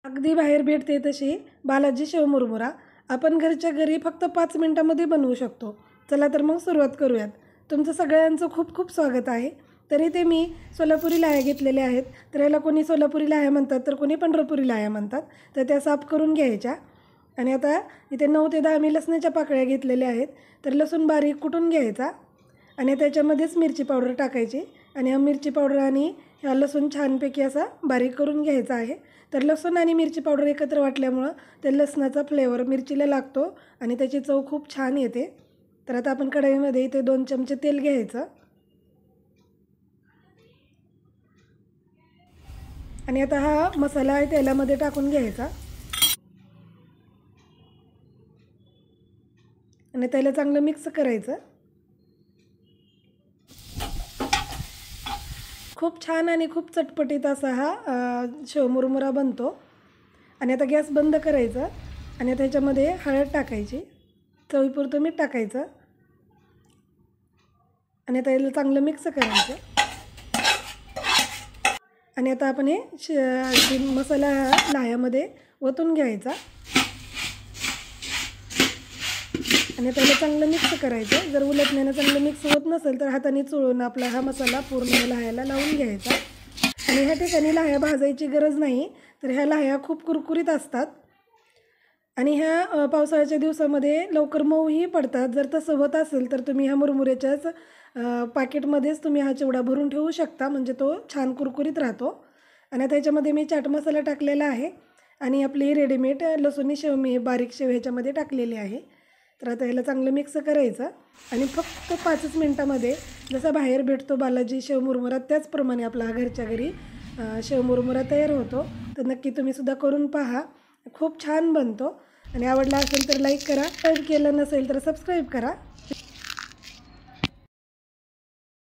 अगदी बाहेर भेटते तशी बालाजी शेव मुरमुरा आपण घरच्या घरी फक्त 5 मिनिटांमध्ये बनवू शकतो। चला तर मग सुरुवात करूयात। तुमचं सगळ्यांचं खूप खूप स्वागत आहे। तरी ते मी सोलापुरी लाह्या घेतलेल्या आहेत। तर याला कोणी सोलापुरी लाह्या म्हणतात तर कोणी पंढरपुरी लाह्या म्हणतात। तर त्या साफ करून घ्यायच्या आणि आता इथे 9 ते 10 मी लसणाच्या पाकळ्या घेतलेल्या आहेत। तर लसूण बारीक कुटून घ्यायचा आणि त्याच्यामध्येच मिरची पावडर टाकायची आणि हा मिरची पावडर आणि हा लसूण छानपैकी असा बारीक करून घ्यायचा आहे। तर लसूण आणि मिरची पावडर एकत्र वाटल्यामुळं ते लसणाचा फ्लेवर मिरचीला लागतो आणि त्याची चव खूप छान येते। तर आता आपण कढईमध्ये इथे 2 चमचे तेल घ्यायचं आणि आता हा मसाला तेलामध्ये टाकून घ्यायचा आणि त्याला चांगलं मिक्स करायचं। खूप छान आणि खूप चटपटीत असा हा शेव मुरमुरा बनतो। आणि आता गॅस बंद करायचा आणि त्याच्यामध्ये हळद टाकायची, चवीपुरतं मीठ टाकायचं आणि त्याला चांगलं मिक्स करायचं। आणि आता आपण हे मसाला लाह्यामध्ये ओतून घ्यायचा आणि त्याला चांगलं मिक्स करायचं। जर उलटण्यानं चांगलं मिक्स होत नसेल तर हाताने चोळून आपला हा मसाला पूर्ण लाह्याला लावून घ्यायचा। आणि ह्या ठिकाणी लाह्या भाजायची गरज नाही, तर ह्या लाह्या खूप कुरकुरीत असतात आणि ह्या पावसाळ्याच्या दिवसामध्ये लवकर मऊही पडतात। जर तसं होत असेल तर तुम्ही ह्या मुरमुऱ्याच्याच पॅकेटमध्येच तुम्ही हा चिवडा भरून ठेवू शकता, म्हणजे तो छान कुरकुरीत राहतो। आणि त्याच्यामध्ये मी चाट मसाला टाकलेला आहे आणि आपली रेडीमेड लसूणी शेव मी बारीक शेव ह्याच्यामध्ये टाकलेली आहे। तर आता ह्याला चांगलं मिक्स करायचं आणि फक्त 5च मिनटामध्ये जसा बाहेर भेटतो बालाजी शेव मुरमुरा त्याचप्रमाणे आपला घरच्या घरी शेव मुरमुरा तयार होतो। तर नक्की तुम्ही सुद्धा करून पहा, खूप छान बनतो। आणि आवडला असेल तर लाईक करा, सबस्क्राईब केलं नसेल तर सबस्क्राईब करा।